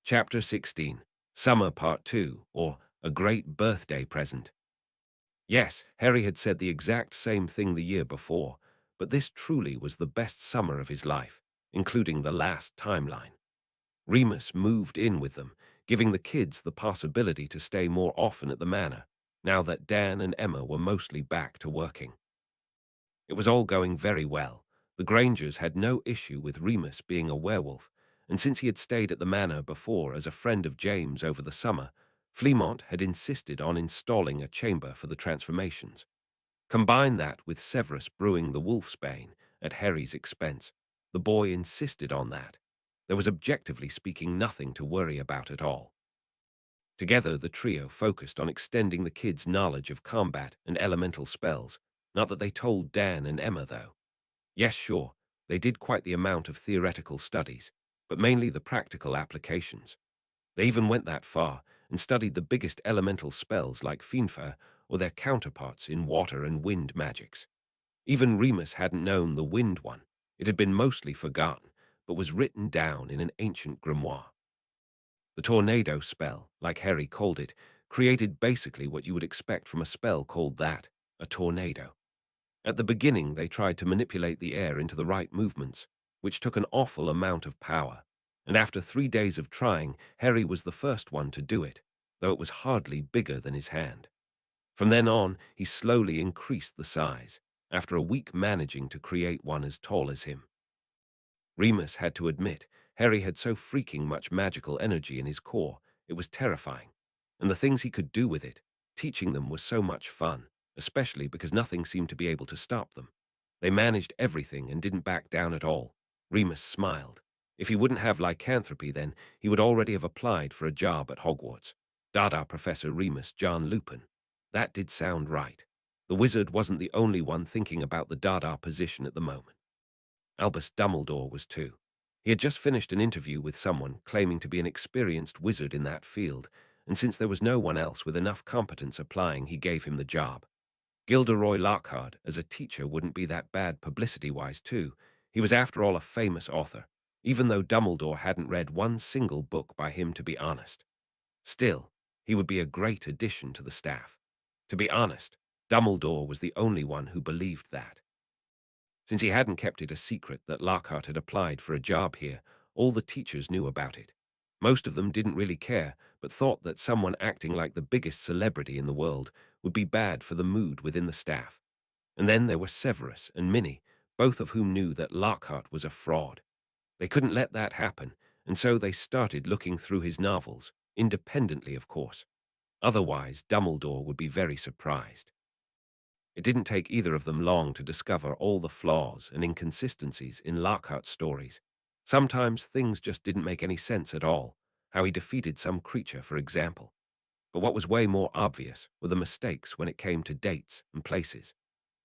Chapter 16, Summer Part 2, or A Great Birthday Present. Yes, Harry had said the exact same thing the year before, but this truly was the best summer of his life, including the last timeline. Remus moved in with them, giving the kids the possibility to stay more often at the manor, now that Dan and Emma were mostly back to working. It was all going very well. The Grangers had no issue with Remus being a werewolf, and since he had stayed at the manor before as a friend of James over the summer, Fleamont had insisted on installing a chamber for the transformations. Combine that with Severus brewing the wolfsbane at Harry's expense. The boy insisted on that. There was objectively speaking nothing to worry about at all. Together, the trio focused on extending the kids' knowledge of combat and elemental spells, not that they told Dan and Emma, though. Yes, sure, they did quite the amount of theoretical studies, but mainly the practical applications. They even went that far and studied the biggest elemental spells like Finfa or their counterparts in water and wind magics. Even Remus hadn't known the wind one. It had been mostly forgotten, but was written down in an ancient grimoire. The tornado spell, like Harry called it, created basically what you would expect from a spell called that, a tornado. At the beginning, they tried to manipulate the air into the right movements, which took an awful amount of power. And after 3 days of trying, Harry was the first one to do it, though it was hardly bigger than his hand. From then on, he slowly increased the size, after a week managing to create one as tall as him. Remus had to admit, Harry had so freaking much magical energy in his core, it was terrifying. And the things he could do with it, teaching them was so much fun, especially because nothing seemed to be able to stop them. They managed everything and didn't back down at all. Remus smiled. If he wouldn't have lycanthropy then, he would already have applied for a job at Hogwarts. Dada Professor Remus John Lupin. That did sound right. The wizard wasn't the only one thinking about the Dada position at the moment. Albus Dumbledore was too. He had just finished an interview with someone claiming to be an experienced wizard in that field, and since there was no one else with enough competence applying, he gave him the job. Gilderoy Lockhart, as a teacher, wouldn't be that bad publicity-wise too. He was after all a famous author, even though Dumbledore hadn't read one single book by him, to be honest. Still, he would be a great addition to the staff. To be honest, Dumbledore was the only one who believed that. Since he hadn't kept it a secret that Lockhart had applied for a job here, all the teachers knew about it. Most of them didn't really care, but thought that someone acting like the biggest celebrity in the world would be bad for the mood within the staff. And then there were Severus and Minnie, both of whom knew that Lockhart was a fraud. They couldn't let that happen, and so they started looking through his novels, independently of course. Otherwise, Dumbledore would be very surprised. It didn't take either of them long to discover all the flaws and inconsistencies in Lockhart's stories. Sometimes things just didn't make any sense at all, how he defeated some creature, for example. But what was way more obvious were the mistakes when it came to dates and places.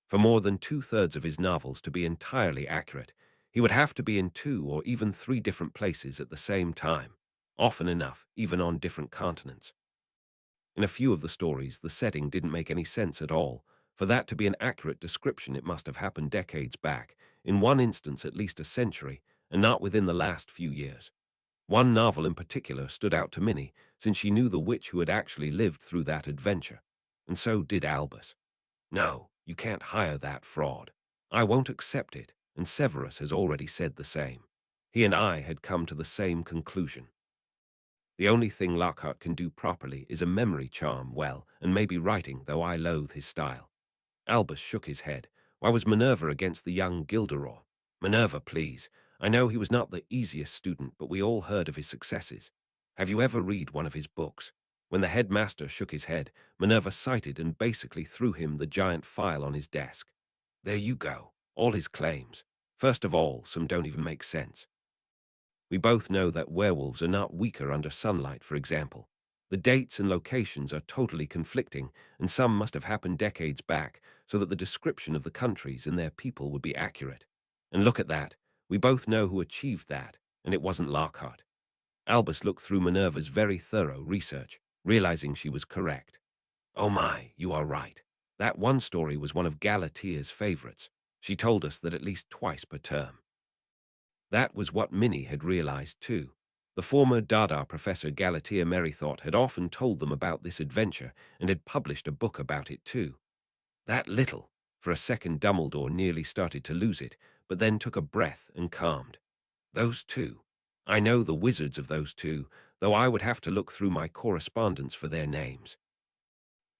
For more than 2/3 of his novels to be entirely accurate, he would have to be in 2 or even 3 different places at the same time, often enough even on different continents. In a few of the stories, the setting didn't make any sense at all. For that to be an accurate description, it must have happened decades back, in one instance at least a century, and not within the last few years. One novel in particular stood out to Minnie, since she knew the witch who had actually lived through that adventure. And so did Albus. No, you can't hire that fraud. I won't accept it, and Severus has already said the same. He and I had come to the same conclusion. The only thing Lockhart can do properly is a memory charm well, and maybe writing, though I loathe his style. Albus shook his head. Why was Minerva against the young Gilderoy? Minerva, please. I know he was not the easiest student, but we all heard of his successes. Have you ever read one of his books? When the headmaster shook his head, Minerva cited and basically threw him the giant file on his desk. There you go. All his claims. First of all, some don't even make sense. We both know that werewolves are not weaker under sunlight, for example. The dates and locations are totally conflicting, and some must have happened decades back, so that the description of the countries and their people would be accurate. And look at that. We both know who achieved that, and it wasn't Lockhart. Albus looked through Minerva's very thorough research, realizing she was correct. Oh my, you are right. That one story was one of Galatia's favorites. She told us that at least twice per term. That was what Minnie had realized too. The former Dada Professor Galatea Merrythought had often told them about this adventure and had published a book about it too. That little. For a second Dumbledore nearly started to lose it, but then took a breath and calmed. Those two. I know the wizards of those two, though I would have to look through my correspondence for their names.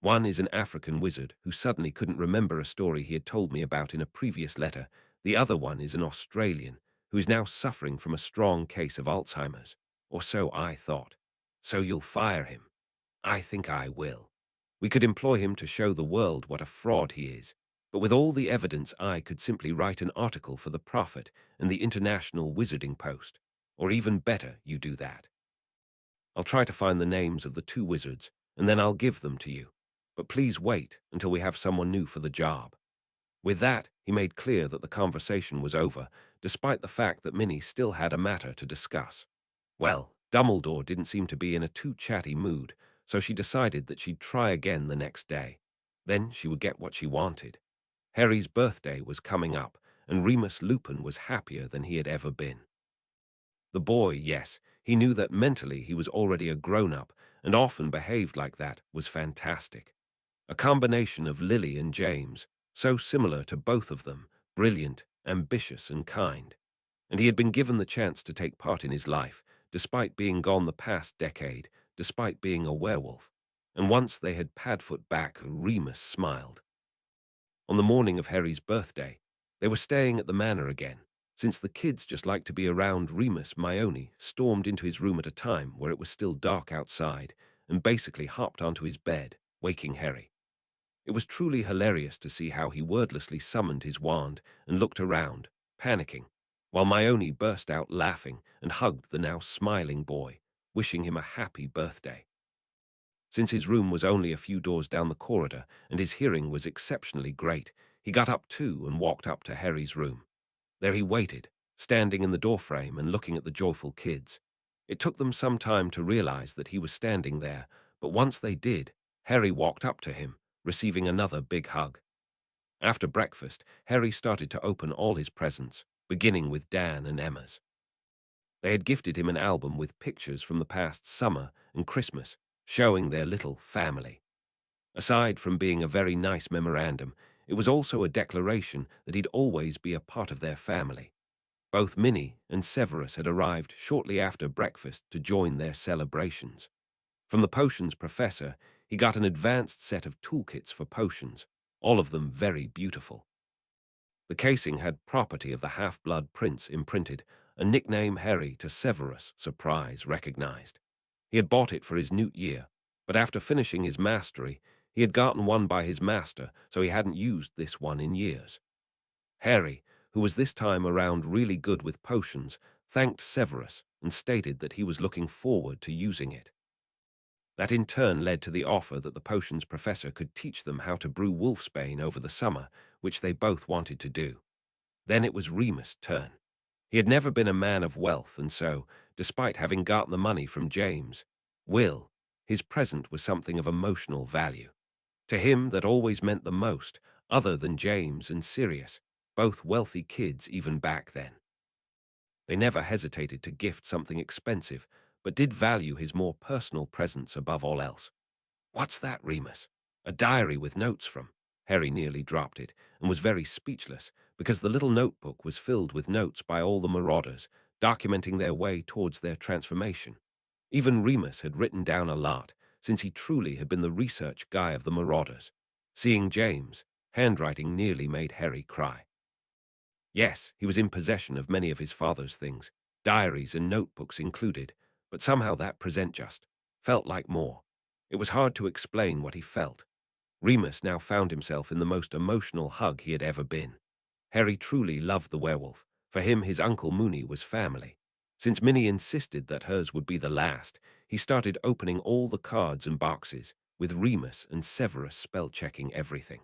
One is an African wizard who suddenly couldn't remember a story he had told me about in a previous letter. The other one is an Australian who is now suffering from a strong case of Alzheimer's. Or so I thought. So you'll fire him? I think I will. We could employ him to show the world what a fraud he is. But with all the evidence, I could simply write an article for the Prophet and the International Wizarding Post. Or even better, you do that. I'll try to find the names of the two wizards, and then I'll give them to you. But please wait until we have someone new for the job. With that, he made clear that the conversation was over, despite the fact that Minnie still had a matter to discuss. Well, Dumbledore didn't seem to be in a too chatty mood, so she decided that she'd try again the next day. Then she would get what she wanted. Harry's birthday was coming up, and Remus Lupin was happier than he had ever been. The boy, yes, he knew that mentally he was already a grown-up, and often behaved like that, was fantastic. A combination of Lily and James, so similar to both of them, brilliant, ambitious, and kind. And he had been given the chance to take part in his life, despite being gone the past decade, despite being a werewolf. And once they had Padfoot back, Remus smiled. On the morning of Harry's birthday, they were staying at the manor again. Since the kids just liked to be around, Remus Hermione stormed into his room at a time where it was still dark outside and basically hopped onto his bed, waking Harry. It was truly hilarious to see how he wordlessly summoned his wand and looked around, panicking, while Hermione burst out laughing and hugged the now smiling boy, wishing him a happy birthday. Since his room was only a few doors down the corridor and his hearing was exceptionally great, he got up too and walked up to Harry's room. There he waited, standing in the doorframe and looking at the joyful kids. It took them some time to realize that he was standing there, but once they did, Harry walked up to him, receiving another big hug. After breakfast, Harry started to open all his presents, beginning with Dan and Emma's. They had gifted him an album with pictures from the past summer and Christmas, showing their little family. Aside from being a very nice memorandum, it was also a declaration that he'd always be a part of their family. Both Minnie and Severus had arrived shortly after breakfast to join their celebrations. From the potions professor, he got an advanced set of toolkits for potions, all of them very beautiful. The casing had property of the half-blood prince imprinted, a nickname Harry to Severus, surprise, recognized. He had bought it for his newt year, but after finishing his mastery, he had gotten one by his master, so he hadn't used this one in years. Harry, who was this time around really good with potions, thanked Severus and stated that he was looking forward to using it. That in turn led to the offer that the potions professor could teach them how to brew wolfsbane over the summer, which they both wanted to do. Then it was Remus' turn. He had never been a man of wealth, and so, despite having gotten the money from James, his present was something of emotional value. To him, that always meant the most, other than James and Sirius, both wealthy kids even back then. They never hesitated to gift something expensive, but did value his more personal presence above all else. "What's that, Remus?" "A diary with notes from." Harry nearly dropped it and was very speechless because the little notebook was filled with notes by all the marauders, documenting their way towards their transformation. Even Remus had written down a lot, since he truly had been the research guy of the marauders. Seeing James' handwriting nearly made Harry cry. Yes, he was in possession of many of his father's things, diaries and notebooks included, but somehow that present just felt like more. It was hard to explain what he felt. Remus now found himself in the most emotional hug he had ever been. Harry truly loved the werewolf. For him, his Uncle Mooney was family. Since Minnie insisted that hers would be the last, he started opening all the cards and boxes, with Remus and Severus spell-checking everything.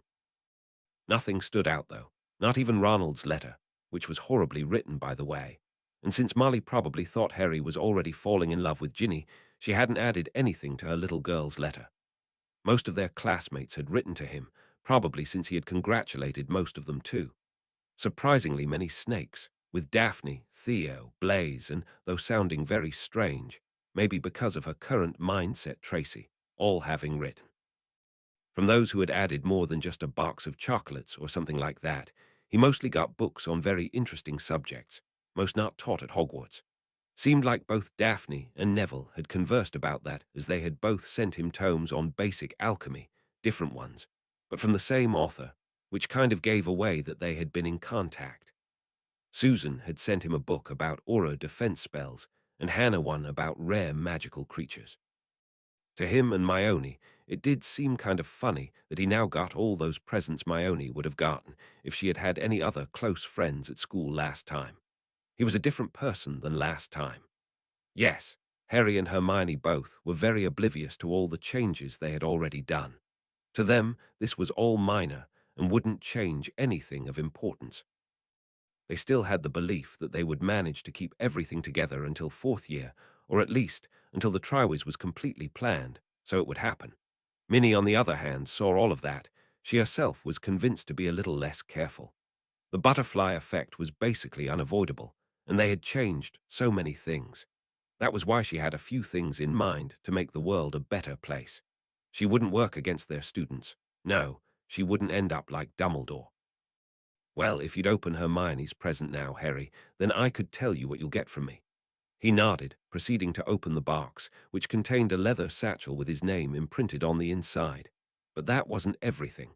Nothing stood out, though, not even Ronald's letter, which was horribly written, by the way. And since Molly probably thought Harry was already falling in love with Ginny, she hadn't added anything to her little girl's letter. Most of their classmates had written to him, probably since he had congratulated most of them too. Surprisingly many snakes, with Daphne, Theo, Blaise, and, though sounding very strange, maybe because of her current mindset, Tracy, all having written. From those who had added more than just a box of chocolates or something like that, he mostly got books on very interesting subjects, most not taught at Hogwarts. Seemed like both Daphne and Neville had conversed about that, as they had both sent him tomes on basic alchemy, different ones, but from the same author, which kind of gave away that they had been in contact. Susan had sent him a book about aura defense spells, and Hannah one about rare magical creatures. To him and Myone, it did seem kind of funny that he now got all those presents Myone would have gotten if she had had any other close friends at school last time. He was a different person than last time. Yes, Harry and Hermione both were very oblivious to all the changes they had already done. To them, this was all minor and wouldn't change anything of importance. They still had the belief that they would manage to keep everything together until fourth year, or at least until the Triwys was completely planned, so it would happen. Minnie, on the other hand, saw all of that. She herself was convinced to be a little less careful. The butterfly effect was basically unavoidable, and they had changed so many things. That was why she had a few things in mind to make the world a better place. She wouldn't work against their students. No, she wouldn't end up like Dumbledore. Well, if you'd open Hermione's present now, Harry, then I could tell you what you'll get from me. He nodded, proceeding to open the box, which contained a leather satchel with his name imprinted on the inside. But that wasn't everything.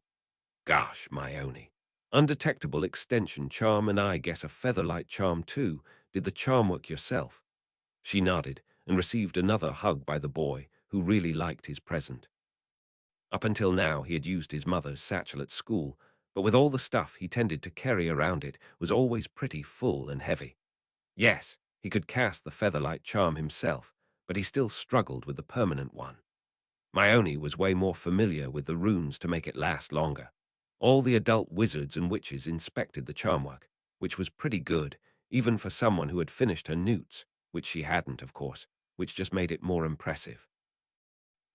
Gosh, Myone. Undetectable extension charm, and I guess a featherlight charm too. Did the charm work yourself? She nodded and received another hug by the boy, who really liked his present. Up until now, he had used his mother's satchel at school, but with all the stuff he tended to carry around, it was always pretty full and heavy. Yes, he could cast the featherlight charm himself, but he still struggled with the permanent one. Myone was way more familiar with the runes to make it last longer. All the adult wizards and witches inspected the charm work, which was pretty good, even for someone who had finished her newts, which she hadn't, of course, which just made it more impressive.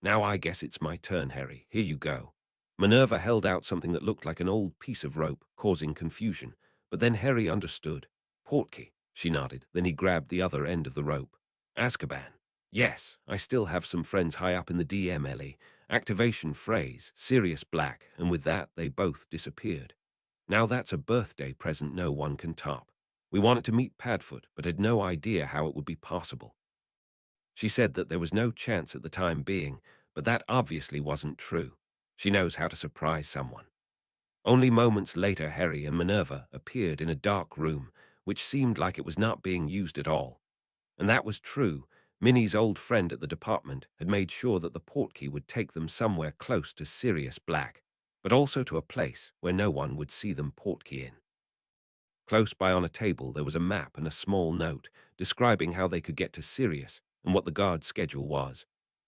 Now I guess it's my turn, Harry. Here you go. Minerva held out something that looked like an old piece of rope, causing confusion, but then Harry understood. Portkey, she nodded, then he grabbed the other end of the rope. Azkaban. Yes, I still have some friends high up in the DMLE. Activation phrase, Sirius Black, and with that they both disappeared. Now that's a birthday present no one can top. We wanted to meet Padfoot, but had no idea how it would be possible. She said that there was no chance at the time being, but that obviously wasn't true. She knows how to surprise someone. Only moments later, Harry and Minerva appeared in a dark room, which seemed like it was not being used at all. And that was true. Minnie's old friend at the department had made sure that the portkey would take them somewhere close to Sirius Black, but also to a place where no one would see them portkey in. Close by on a table there was a map and a small note describing how they could get to Sirius and what the guard's schedule was.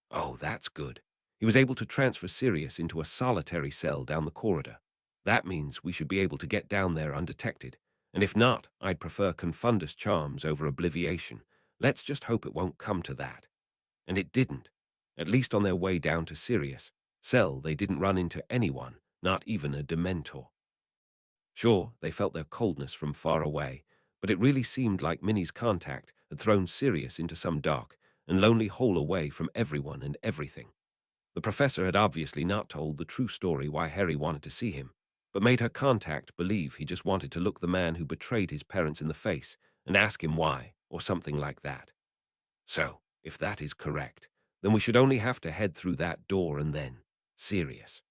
Oh, that's good. He was able to transfer Sirius into a solitary cell down the corridor. That means we should be able to get down there undetected. And if not, I'd prefer Confundus charms over Obliviation. Let's just hope it won't come to that. And it didn't. At least on their way down to Sirius cell, they didn't run into anyone, not even a Dementor. Sure, they felt their coldness from far away, but it really seemed like Minnie's contact had thrown Sirius into some dark and lonely hole away from everyone and everything. The professor had obviously not told the true story why Harry wanted to see him, but made her contact believe he just wanted to look the man who betrayed his parents in the face and ask him why, or something like that. So, if that is correct, then we should only have to head through that door and then Sirius.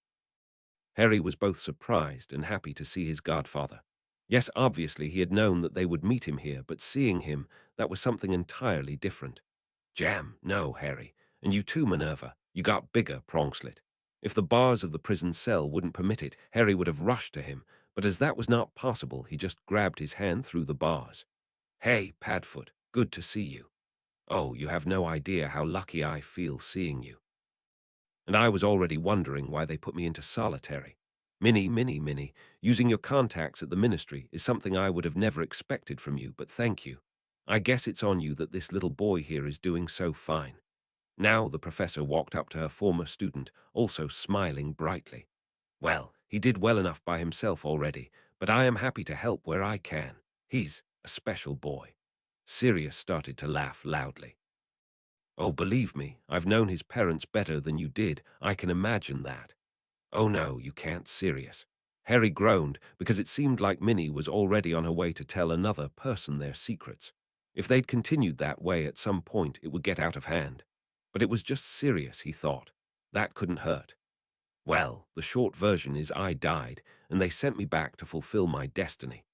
Harry was both surprised and happy to see his godfather. Yes, obviously he had known that they would meet him here, but seeing him, that was something entirely different. Jam, no, Harry. And you too, Minerva. You got bigger, Prongslit. If the bars of the prison cell wouldn't permit it, Harry would have rushed to him, but as that was not possible, he just grabbed his hand through the bars. Hey, Padfoot, good to see you. Oh, you have no idea how lucky I feel seeing you. And I was already wondering why they put me into solitary. Minnie, using your contacts at the ministry is something I would have never expected from you, but thank you. I guess it's on you that this little boy here is doing so fine. Now the professor walked up to her former student, also smiling brightly. Well, he did well enough by himself already, but I am happy to help where I can. He's a special boy. Sirius started to laugh loudly. Oh, believe me, I've known his parents better than you did. I can imagine that. Oh no, you can't, Sirius. Harry groaned because it seemed like Minnie was already on her way to tell another person their secrets. If they'd continued that way at some point, it would get out of hand. But it was just Sirius, he thought. That couldn't hurt. Well, the short version is I died, and they sent me back to fulfill my destiny.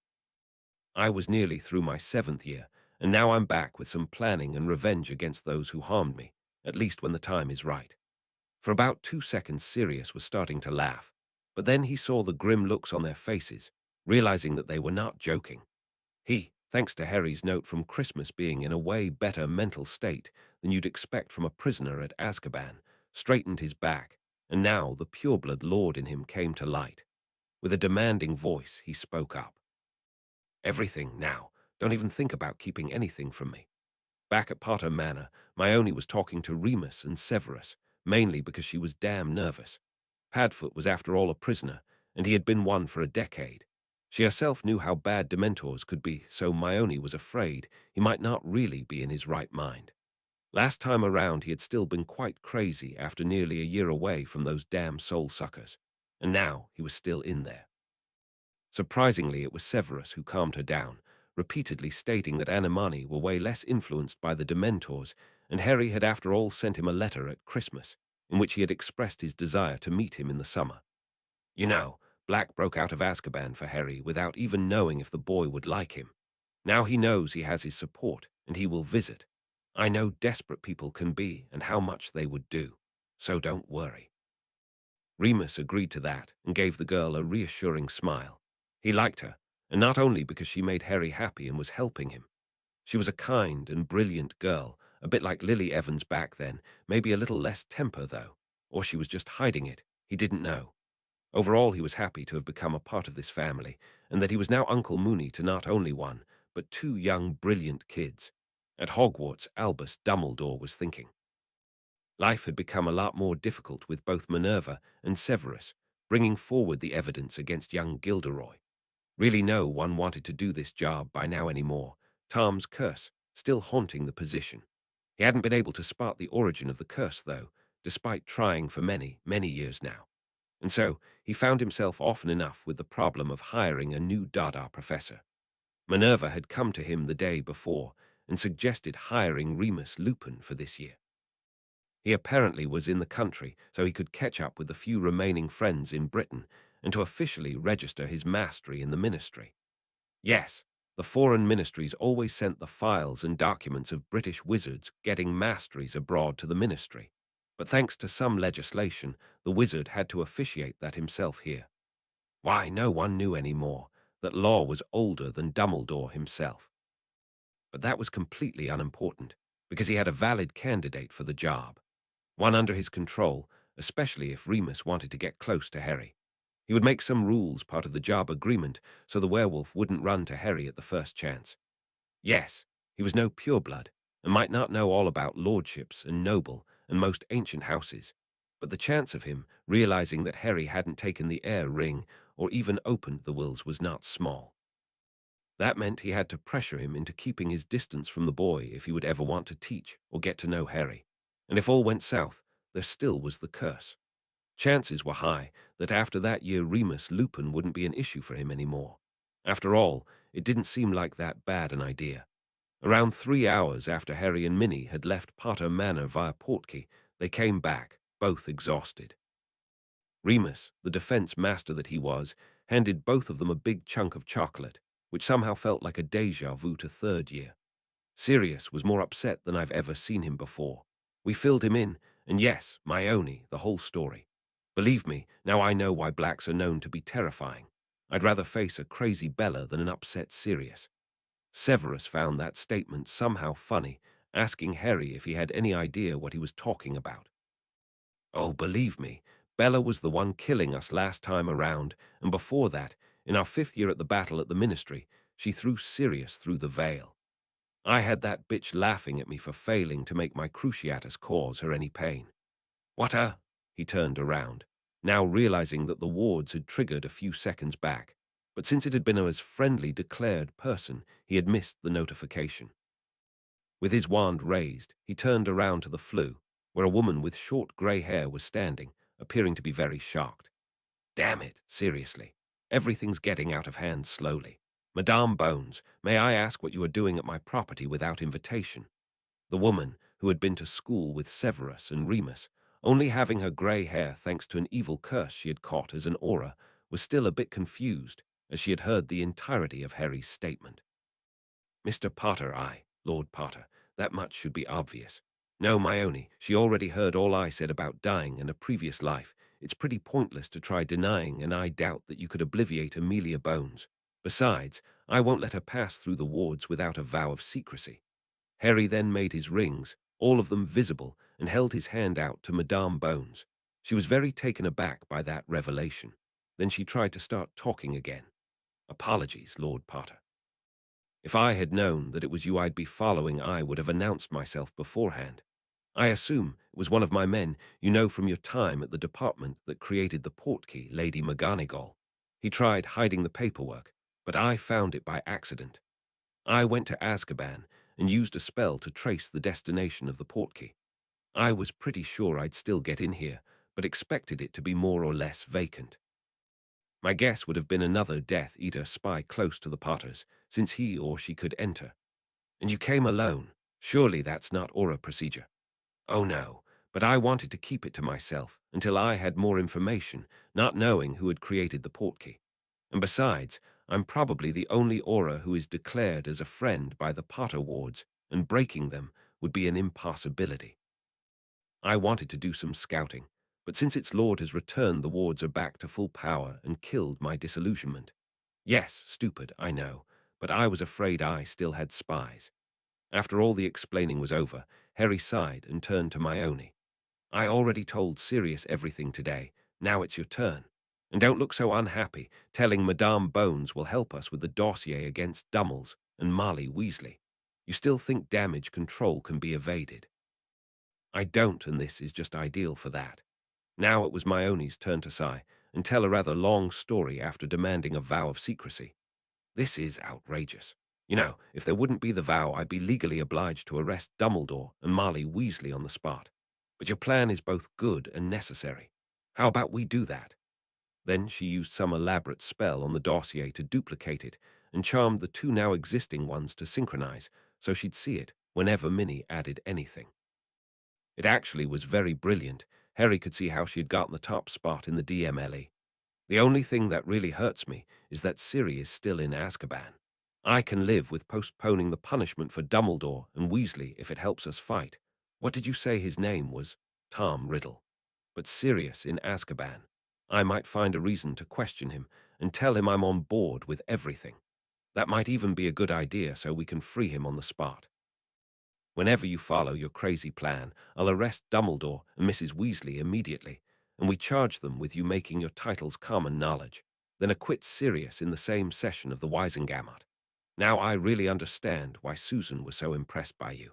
I was nearly through my 7th year, and now I'm back with some planning and revenge against those who harmed me, at least when the time is right. For about 2 seconds, Sirius was starting to laugh, but then he saw the grim looks on their faces, realizing that they were not joking. He, thanks to Harry's note from Christmas being in a way better mental state than you'd expect from a prisoner at Azkaban, straightened his back, and now the pureblood lord in him came to light. With a demanding voice, he spoke up. Everything now. Don't even think about keeping anything from me. Back at Potter Manor, Myone was talking to Remus and Severus, mainly because she was damn nervous. Padfoot was after all a prisoner, and he had been one for a decade. She herself knew how bad Dementors could be, so Myone was afraid he might not really be in his right mind. Last time around he had still been quite crazy after nearly a year away from those damn soul suckers, and now he was still in there. Surprisingly, it was Severus who calmed her down, repeatedly stating that Animani were way less influenced by the Dementors, and Harry had after all sent him a letter at Christmas, in which he had expressed his desire to meet him in the summer. You know, Black broke out of Azkaban for Harry without even knowing if the boy would like him. Now he knows he has his support, and he will visit. I know desperate people can be and how much they would do, so don't worry. Remus agreed to that and gave the girl a reassuring smile. He liked her, and not only because she made Harry happy and was helping him. She was a kind and brilliant girl, a bit like Lily Evans back then, maybe a little less temper, though. Or she was just hiding it. He didn't know. Overall, he was happy to have become a part of this family, and that he was now Uncle Mooney to not only one, but 2 young, brilliant kids. At Hogwarts, Albus Dumbledore was thinking. Life had become a lot more difficult with both Minerva and Severus, bringing forward the evidence against young Gilderoy. Really no one wanted to do this job by now anymore, Tom's curse still haunting the position. He hadn't been able to spot the origin of the curse, though, despite trying for many, many years now. And so he found himself often enough with the problem of hiring a new Dada professor. Minerva had come to him the day before and suggested hiring Remus Lupin for this year. He apparently was in the country, so he could catch up with the few remaining friends in Britain and to officially register his mastery in the ministry. Yes, the foreign ministries always sent the files and documents of British wizards getting masteries abroad to the ministry. But thanks to some legislation, the wizard had to officiate that himself here. Why, no one knew anymore that law was older than Dumbledore himself. But that was completely unimportant, because he had a valid candidate for the job. One under his control, especially if Remus wanted to get close to Harry. He would make some rules part of the job agreement so the werewolf wouldn't run to Harry at the first chance. Yes, he was no pureblood and might not know all about lordships and noble and most ancient houses, but the chance of him realizing that Harry hadn't taken the heir ring or even opened the wills was not small. That meant he had to pressure him into keeping his distance from the boy if he would ever want to teach or get to know Harry. And if all went south, there still was the curse. Chances were high that after that year Remus Lupin wouldn't be an issue for him anymore. After all, it didn't seem like that bad an idea. Around 3 hours after Harry and Minnie had left Potter Manor via Portkey, they came back, both exhausted. Remus, the defense master that he was, handed both of them a big chunk of chocolate, which somehow felt like a déjà vu to 3rd year. Sirius was more upset than I've ever seen him before. We filled him in, and yes, Myone, the whole story. Believe me, now I know why blacks are known to be terrifying. I'd rather face a crazy Bella than an upset Sirius. Severus found that statement somehow funny, asking Harry if he had any idea what he was talking about. Oh, believe me, Bella was the one killing us last time around, and before that, in our 5th year at the battle at the ministry, she threw Sirius through the veil. I had that bitch laughing at me for failing to make my Cruciatus cause her any pain. What a... He turned around, now realizing that the wards had triggered a few seconds back. but since it had been a as friendly declared person, he had missed the notification. With his wand raised, he turned around to the flue, where a woman with short grey hair was standing, appearing to be very shocked. Damn it, seriously. Everything's getting out of hand slowly. Madame Bones, may I ask what you are doing at my property without invitation? The woman, who had been to school with Severus and Remus, only having her grey hair thanks to an evil curse she had caught as an aura, was still a bit confused, as she had heard the entirety of Harry's statement. Mr. Potter, Lord Potter, that much should be obvious. No, Myone, she already heard all I said about dying in a previous life. It's pretty pointless to try denying, and I doubt that you could obliviate Amelia Bones. Besides, I won't let her pass through the wards without a vow of secrecy. Harry then made his rings, all of them visible, and held his hand out to Madame Bones. She was very taken aback by that revelation. Then she tried to start talking again. Apologies, Lord Potter. If I had known that it was you I'd be following, I would have announced myself beforehand. I assume it was one of my men you know from your time at the department that created the portkey, Lady McGonagall. He tried hiding the paperwork, but I found it by accident. I went to Azkaban and used a spell to trace the destination of the portkey. I was pretty sure I'd still get in here, but expected it to be more or less vacant. My guess would have been another Death Eater spy close to the Potters, since he or she could enter. And you came alone. Surely that's not aura procedure. Oh no, but I wanted to keep it to myself until I had more information, not knowing who had created the portkey. And besides, I'm probably the only aura who is declared as a friend by the Potter wards, and breaking them would be an impossibility. I wanted to do some scouting, but since its lord has returned, the wards are back to full power and killed my disillusionment. Yes, stupid, I know, but I was afraid I still had spies. After all the explaining was over, Harry sighed and turned to Myone. I already told Sirius everything today. Now it's your turn. And don't look so unhappy, telling Madame Bones will help us with the dossier against Dummels and Marley Weasley. You still think damage control can be evaded? I don't, and this is just ideal for that. Now it was Myone's turn to sigh and tell a rather long story after demanding a vow of secrecy. This is outrageous. You know, if there wouldn't be the vow, I'd be legally obliged to arrest Dumbledore and Marley Weasley on the spot. But your plan is both good and necessary. How about we do that? Then she used some elaborate spell on the dossier to duplicate it and charmed the two now existing ones to synchronize so she'd see it whenever Minnie added anything. It actually was very brilliant. Harry could see how she had gotten the top spot in the DMLE. The only thing that really hurts me is that Siri is still in Azkaban. I can live with postponing the punishment for Dumbledore and Weasley if it helps us fight. What did you say his name was? Tom Riddle. But Sirius in Azkaban. I might find a reason to question him and tell him I'm on board with everything. That might even be a good idea so we can free him on the spot. Whenever you follow your crazy plan, I'll arrest Dumbledore and Mrs. Weasley immediately, and we charge them with you making your titles common knowledge, then acquit Sirius in the same session of the Wisengamot. Now I really understand why Susan was so impressed by you.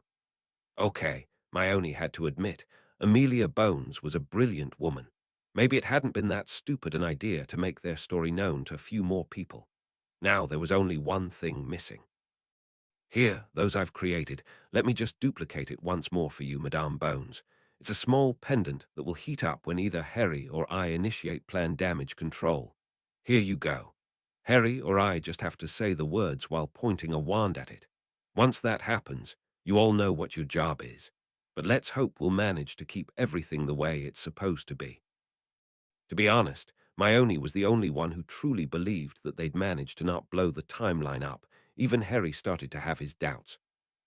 Okay, Myone had to admit, Amelia Bones was a brilliant woman. Maybe it hadn't been that stupid an idea to make their story known to a few more people. Now there was only one thing missing. Here, those I've created. Let me just duplicate it once more for you, Madame Bones. It's a small pendant that will heat up when either Harry or I initiate plan damage control. Here you go. Harry or I just have to say the words while pointing a wand at it. Once that happens, you all know what your job is. But let's hope we'll manage to keep everything the way it's supposed to be. To be honest, Myone was the only one who truly believed that they'd managed to not blow the timeline up. Even Harry started to have his doubts.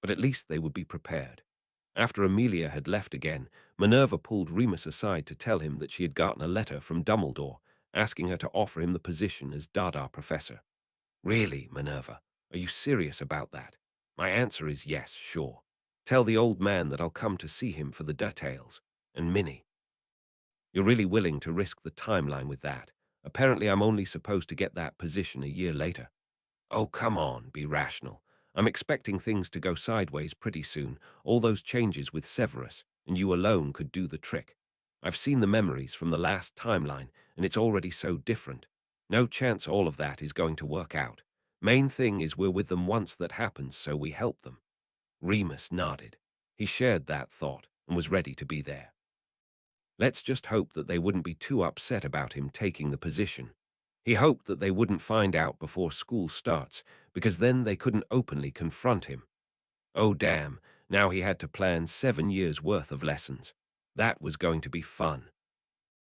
But at least they would be prepared. After Amelia had left again, Minerva pulled Remus aside to tell him that she had gotten a letter from Dumbledore, asking her to offer him the position as Dada Professor. Really, Minerva? Are you serious about that? My answer is yes, sure. Tell the old man that I'll come to see him for the details. And Minnie. You're really willing to risk the timeline with that. Apparently I'm only supposed to get that position a year later. Oh, come on, be rational. I'm expecting things to go sideways pretty soon, all those changes with Severus, and you alone could do the trick. I've seen the memories from the last timeline, and it's already so different. No chance all of that is going to work out. Main thing is we're with them once that happens, so we help them. Remus nodded. He shared that thought and was ready to be there. Let's just hope that they wouldn't be too upset about him taking the position. He hoped that they wouldn't find out before school starts, because then they couldn't openly confront him. Oh damn, now he had to plan 7 years' worth of lessons. That was going to be fun.